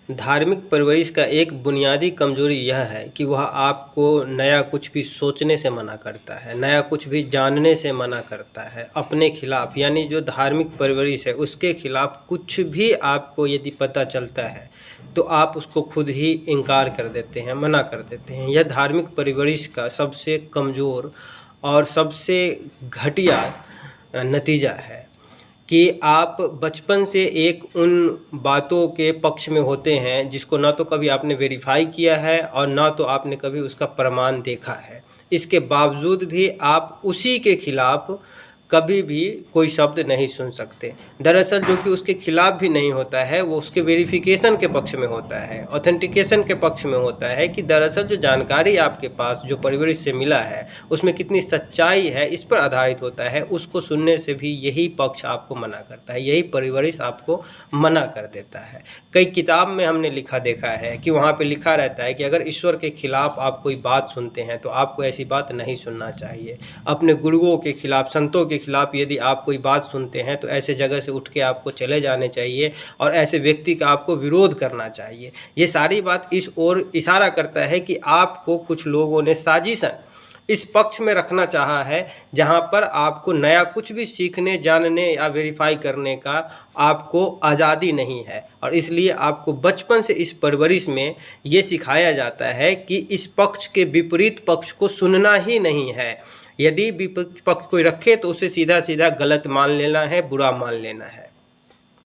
धार्मिक परवरिश का एक बुनियादी कमजोरी यह है कि वह आपको नया कुछ भी सोचने से मना करता है, नया कुछ भी जानने से मना करता है अपने खिलाफ। यानी जो धार्मिक परवरिश है उसके खिलाफ कुछ भी आपको यदि पता चलता है तो आप उसको खुद ही इनकार कर देते हैं, मना कर देते हैं। यह धार्मिक परवरिश का सबसे कमज़ोर और सबसे घटिया नतीजा है कि आप बचपन से एक उन बातों के पक्ष में होते हैं जिसको ना तो कभी आपने वेरीफाई किया है और ना तो आपने कभी उसका प्रमाण देखा है। इसके बावजूद भी आप उसी के खिलाफ कभी भी कोई शब्द नहीं सुन सकते। दरअसल जो कि उसके खिलाफ भी नहीं होता है, वो उसके वेरिफिकेशन के पक्ष में होता है, ऑथेंटिकेशन के पक्ष में होता है कि दरअसल जो जानकारी आपके पास जो परवरिश से मिला है उसमें कितनी सच्चाई है, इस पर आधारित होता है। उसको सुनने से भी यही पक्ष आपको मना करता है, यही परवरिश आपको मना कर देता है। कई किताब में हमने लिखा देखा है कि वहाँ पे लिखा रहता है कि अगर ईश्वर के खिलाफ आप कोई बात सुनते हैं तो आपको ऐसी बात नहीं सुनना चाहिए। अपने गुरुओं के खिलाफ, संतों के खिलाफ यदि आप कोई बात सुनते हैं तो ऐसे जगह से उठ के आपको चले जाने चाहिए और ऐसे व्यक्ति का आपको विरोध करना चाहिए। ये सारी बात इस ओर इशारा करता है कि आपको कुछ लोगों ने साजिशन इस पक्ष में रखना चाहा है जहां पर आपको नया कुछ भी सीखने, जानने या वेरीफाई करने का आपको आज़ादी नहीं है। और इसलिए आपको बचपन से इस परवरिश में ये सिखाया जाता है कि इस पक्ष के विपरीत पक्ष को सुनना ही नहीं है। यदि विपक्ष पक्ष कोई रखे तो उसे सीधा सीधा गलत मान लेना है, बुरा मान लेना है।